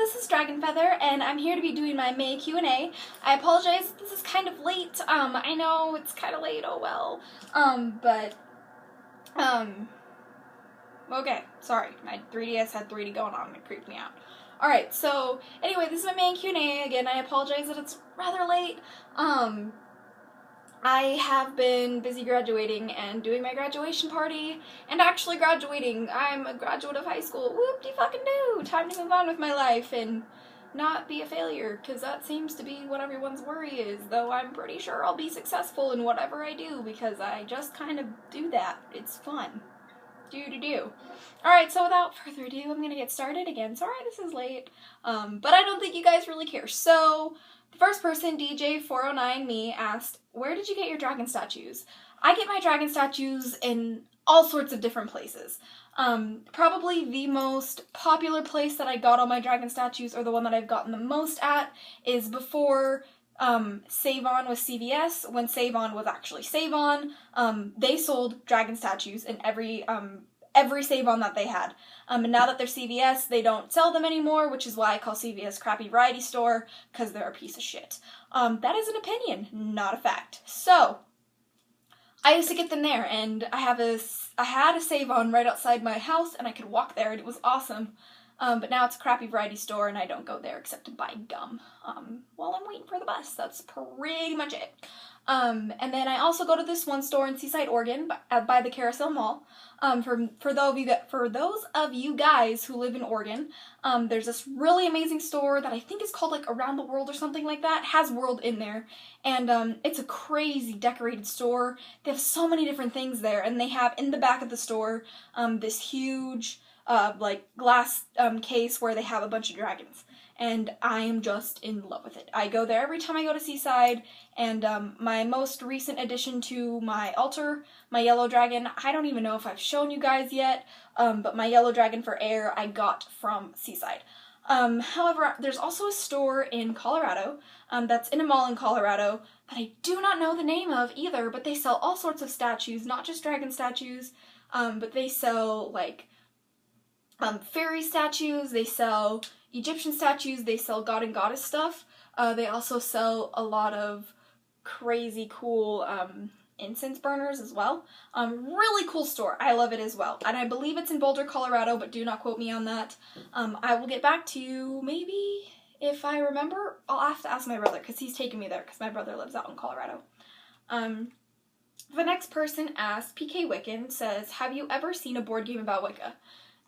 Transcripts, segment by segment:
this is DragonFeather, and I'm here to be doing my May Q&A. I apologize if this is kind of late. I know it's kind of late, oh well. Okay, sorry. My 3DS had 3D going on and it creeped me out. Alright, so, anyway, this is my May Q&A. Again, I apologize that it's rather late. I have been busy graduating and doing my graduation party, and actually graduating. I'm a graduate of high school. Whoop-de-fucking-do! Time to move on with my life and not be a failure, because that seems to be what everyone's worry is, though I'm pretty sure I'll be successful in whatever I do, because I just kind of do that. It's fun. Alright, so without further ado, I'm gonna get started again. Sorry this is late, but I don't think you guys really care. So, the first person, DJ409me, asked, where did you get your dragon statues? I get my dragon statues in all sorts of different places. Probably the most popular place that I got all my dragon statues, or the one that I've gotten the most at, is before Save On was CVS. When Save On was actually Save On, they sold dragon statues in every Save On that they had. And now that they're CVS, they don't sell them anymore, which is why I call CVS crappy variety store, because they're a piece of shit. That is an opinion, not a fact. So, I used to get them there, and I had a Save On right outside my house, and I could walk there, and it was awesome. But now it's a crappy variety store, and I don't go there except to buy gum while I'm waiting for the bus. That's pretty much it. And then I also go to this one store in Seaside, Oregon, by the Carousel Mall. For those of you guys who live in Oregon, there's this really amazing store that I think is called like Around the World or something like that. It has world in there, and it's a crazy decorated store. They have so many different things there, and they have in the back of the store this huge like glass case where they have a bunch of dragons, and I am just in love with it. I go there every time I go to Seaside, and my most recent addition to my altar, my yellow dragon, I don't even know if I've shown you guys yet, but my yellow dragon for air I got from Seaside. However, there's also a store in Colorado, that's in a mall in Colorado, that I do not know the name of either, but they sell all sorts of statues, not just dragon statues, but they sell, like, fairy statues, they sell Egyptian statues, they sell god and goddess stuff. They also sell a lot of crazy cool incense burners as well. Really cool store. I love it as well. And I believe it's in Boulder, Colorado, but do not quote me on that. I will get back to you maybe if I remember. I'll have to ask my brother because he's taking me there because my brother lives out in Colorado. The next person asked, PK Wiccan says, have you ever seen a board game about Wicca?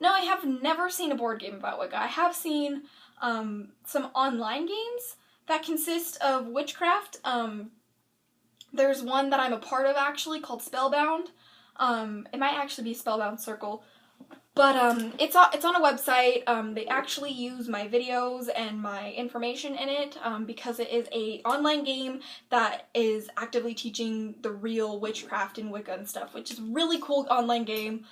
No, I have never seen a board game about Wicca. I have seen some online games that consist of witchcraft. There's one that I'm a part of, actually, called Spellbound. It might actually be Spellbound Circle. But it's on a website. They actually use my videos and my information in it because it is an online game that is actively teaching the real witchcraft and Wicca and stuff, which is a really cool online game.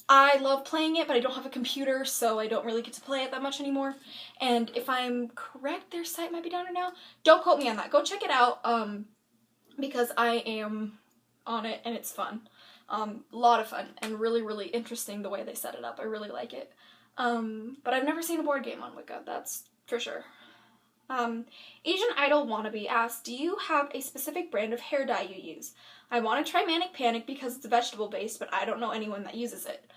I love playing it, but I don't have a computer, so I don't really get to play it that much anymore. And if I'm correct, their site might be down right now. Don't quote me on that. Go check it out because I am on it and it's fun. A lot of fun and really, really interesting the way they set it up. I really like it. But I've never seen a board game on Wicca, that's for sure. Asian Idol Wannabe asked, do you have a specific brand of hair dye you use? I want to try Manic Panic because it's vegetable based, but I don't know anyone that uses it.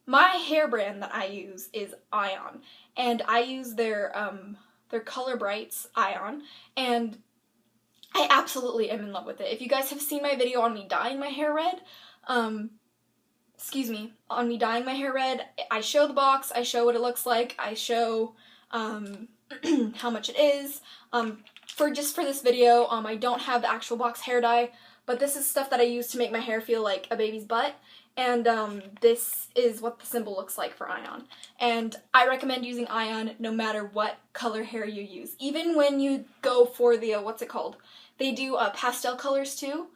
My hair brand that I use is Ion, and I use their Color Brights Ion, and I absolutely am in love with it. If you guys have seen my video on me dyeing my hair red, on me dyeing my hair red, I show the box, I show what it looks like, I show how much it is. For this video, I don't have the actual box hair dye, but this is stuff that I use to make my hair feel like a baby's butt, and this is what the symbol looks like for Ion. And I recommend using Ion no matter what color hair you use. Even when you go for the, what's it called? They do pastel colors too.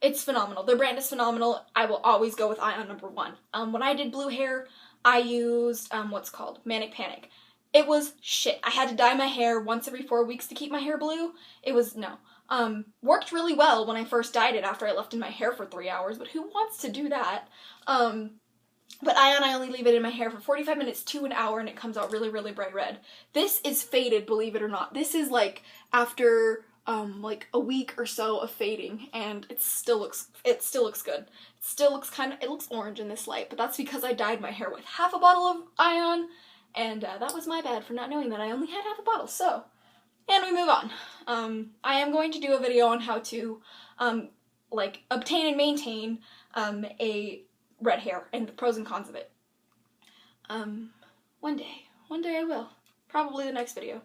It's phenomenal. Their brand is phenomenal. I will always go with Ion #1. When I did blue hair, I used, Manic Panic. It was shit. I had to dye my hair once every 4 weeks to keep my hair blue. It was, no. Worked really well when I first dyed it after I left in my hair for 3 hours, but who wants to do that? But Ion, I only leave it in my hair for 45 minutes to an hour and it comes out really, really bright red. This is faded, believe it or not. This is like after like a week or so of fading, and it still looks good. It still looks it looks orange in this light, but that's because I dyed my hair with half a bottle of Ion, and that was my bad for not knowing that I only had half a bottle. So, and we move on. I am going to do a video on how to like obtain and maintain a red hair and the pros and cons of it. One day I will. Probably the next video.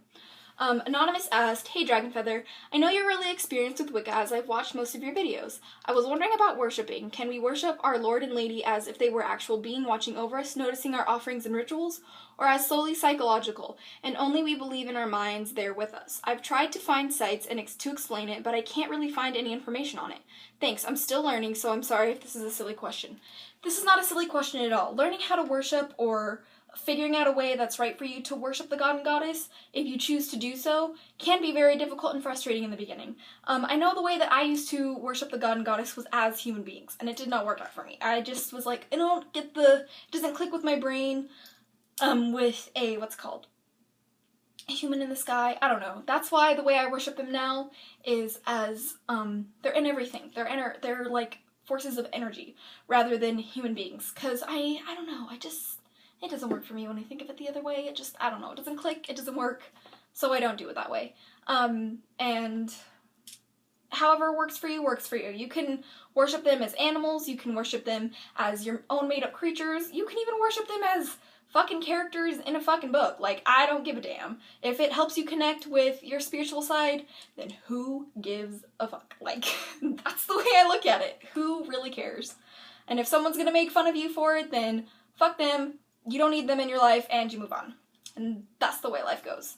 Anonymous asked, "Hey DragonFeather, I know you're really experienced with Wicca as I've watched most of your videos. I was wondering about worshipping. Can we worship our Lord and Lady as if they were actual being watching over us, noticing our offerings and rituals, or as solely psychological, and only we believe in our minds they're with us? I've tried to find sites to explain it, but I can't really find any information on it. Thanks, I'm still learning, so I'm sorry if this is a silly question." This is not a silly question at all. Learning how to worship or figuring out a way that's right for you to worship the god and goddess, if you choose to do so, can be very difficult and frustrating in the beginning. I know the way that I used to worship the god and goddess was as human beings, and it did not work out for me. I just was like, it doesn't click with my brain, with a, a human in the sky. I don't know. That's why the way I worship them now is as, they're in everything. They're like forces of energy, rather than human beings. Cause I don't know, it doesn't work for me when I think of it the other way. I don't know, it doesn't click, it doesn't work, so I don't do it that way. And however works for you, works for you. You can worship them as animals, you can worship them as your own made-up creatures, you can even worship them as fucking characters in a fucking book. Like, I don't give a damn. If it helps you connect with your spiritual side, then who gives a fuck? Like, that's the way I look at it. Who really cares? And if someone's gonna make fun of you for it, then fuck them. You don't need them in your life, and you move on. And that's the way life goes.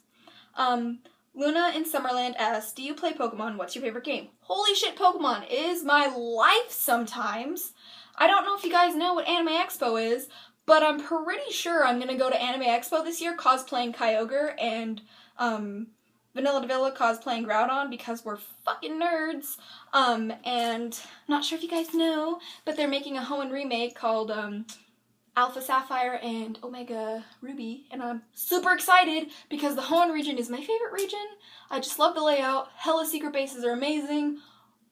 Luna in Summerland asks, "Do you play Pokemon? What's your favorite game?" Holy shit, Pokemon is my life sometimes. I don't know if you guys know what Anime Expo is, but I'm pretty sure I'm gonna go to Anime Expo this year cosplaying Kyogre and Vanilla Devilla cosplaying Groudon because we're fucking nerds. And I'm not sure if you guys know, but they're making a Hoenn remake called Alpha Sapphire and Omega Ruby, and I'm super excited because the Hoenn region is my favorite region. I just love the layout. Hella secret bases are amazing.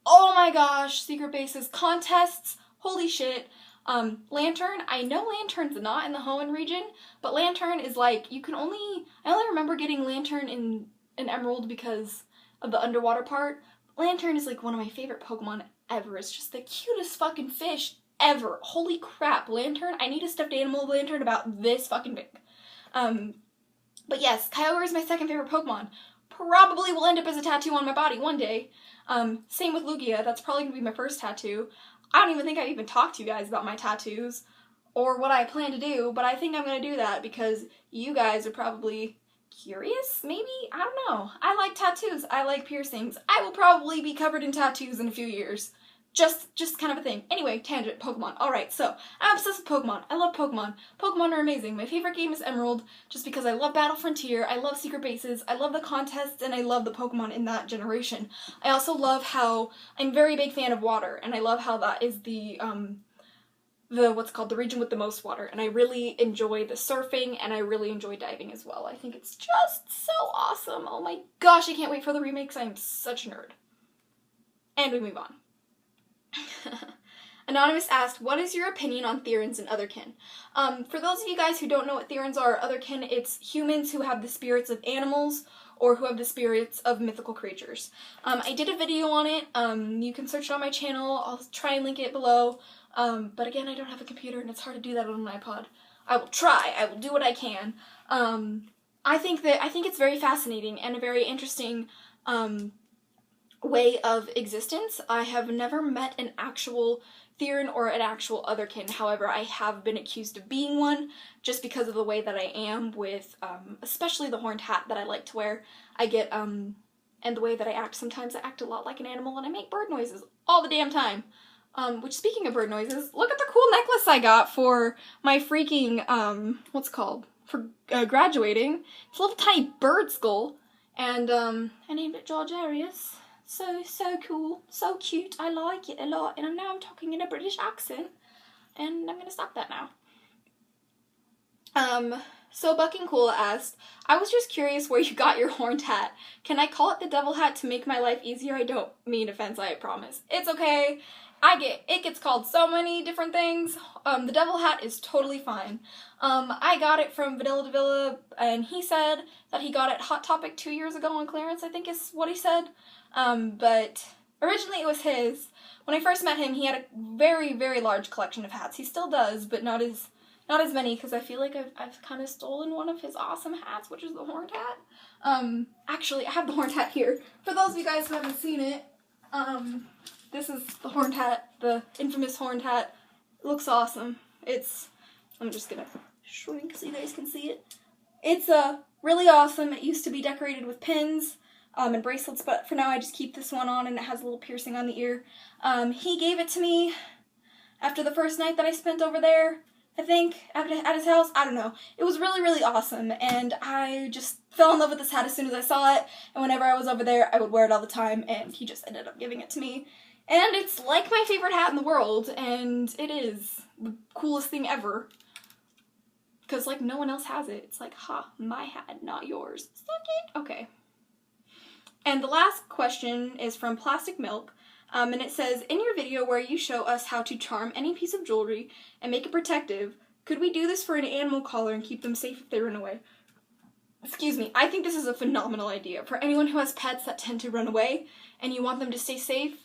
Oh my gosh, secret bases, contests, holy shit. Lantern, I know Lantern's not in the Hoenn region, but Lantern is like, I only remember getting Lantern in Emerald because of the underwater part. Lantern is like one of my favorite Pokemon ever. It's just the cutest fucking fish ever. Holy crap, Lantern. I need a stuffed animal Lantern about this fucking big. But yes, Kyogre is my second favorite Pokemon. Probably will end up as a tattoo on my body one day. Same with Lugia. That's probably gonna be my first tattoo. I don't even think I've even talked to you guys about my tattoos or what I plan to do, but I think I'm gonna do that because you guys are probably curious, maybe? I don't know. I like tattoos. I like piercings. I will probably be covered in tattoos in a few years. Just kind of a thing. Anyway, tangent, Pokemon. Alright, so, I'm obsessed with Pokemon. I love Pokemon. Pokemon are amazing. My favorite game is Emerald, just because I love Battle Frontier, I love Secret Bases, I love the contests, and I love the Pokemon in that generation. I also love how, I'm a very big fan of water, and I love how that is the region with the most water, and I really enjoy the surfing, and I really enjoy diving as well. I think it's just so awesome. Oh my gosh, I can't wait for the remakes. I am such a nerd. And we move on. Anonymous asked, "What is your opinion on Therans and Otherkin?" For those of you guys who don't know what Therans are, Otherkin, it's humans who have the spirits of animals or who have the spirits of mythical creatures. I did a video on it. You can search it on my channel. I'll try and link it below. But again, I don't have a computer and it's hard to do that on an iPod. I will try. I will do what I can. I think it's very fascinating and a very interesting way of existence. I have never met an actual Theron or an actual Otherkin. However, I have been accused of being one just because of the way that I am with, especially the horned hat that I like to wear. I get, and the way that I act. Sometimes I act a lot like an animal and I make bird noises all the damn time. Which, speaking of bird noises, look at the cool necklace I got for my freaking, for graduating. It's a little tiny bird skull, and, I named it George Arius. So cool, so cute, I like it a lot, and now I'm talking in a British accent, and I'm gonna stop that now. So Bucking Cool asked, I was just curious where you got your horned hat. Can I call it the devil hat to make my life easier? I don't mean offense, I promise. It's okay. It gets called so many different things. The devil hat is totally fine. I got it from Vanilla Davilla, and he said that he got it Hot Topic 2 years ago on clearance, I think is what he said. But originally it was his. When I first met him, he had a very, very large collection of hats. He still does, but not as many, because I feel like I've kind of stolen one of his awesome hats, which is the horned hat. Actually, I have the horned hat here. For those of you guys who haven't seen it, this is the horned hat, the infamous horned hat. It looks awesome. I'm just gonna shrink so you guys can see it. It's really awesome. It used to be decorated with pins and bracelets, but for now I just keep this one on, and it has a little piercing on the ear. He gave it to me after the first night that I spent over there, I think, at his house. I don't know. It was really, really awesome, and I just fell in love with this hat as soon as I saw it, and whenever I was over there, I would wear it all the time, and he just ended up giving it to me. And it's like my favorite hat in the world, and it is the coolest thing ever. Because, like, no one else has it. It's like, ha, my hat, not yours. Suck it. Okay. And the last question is from Plastic Milk. And it says, in your video where you show us how to charm any piece of jewelry and make it protective, could we do this for an animal collar and keep them safe if they run away? Excuse me, I think this is a phenomenal idea. For anyone who has pets that tend to run away and you want them to stay safe,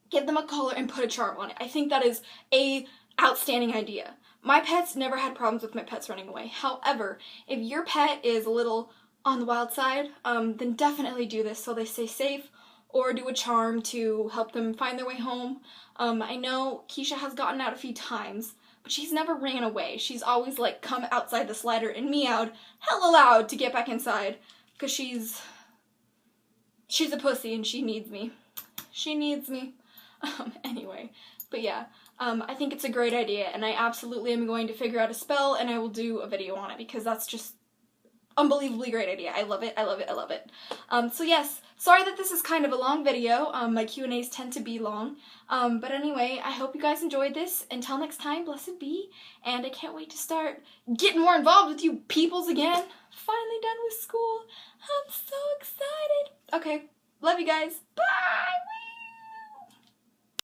give them a collar and put a charm on it. I think that is a outstanding idea. My pets never had problems with my pets running away. However, if your pet is a little on the wild side, then definitely do this so they stay safe, or do a charm to help them find their way home. I know Keisha has gotten out a few times, but she's never ran away. She's always, like, come outside the slider and meowed hella loud to get back inside, because she's a pussy and she needs me. She needs me. Anyway, but yeah, I think it's a great idea, and I absolutely am going to figure out a spell, and I will do a video on it, because that's just unbelievably great idea. I love it, I love it, I love it. So yes, sorry that this is kind of a long video. My Q&As tend to be long. But anyway, I hope you guys enjoyed this. Until next time, blessed be, and I can't wait to start getting more involved with you peoples again. Finally done with school. I'm so excited. Okay, love you guys. Bye!